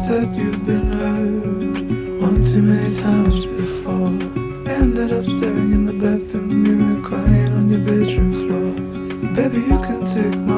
that you've been hurt one too many times before. Ended up staring in the bathroom mirror, crying on your bedroom floor. Baby, you can take my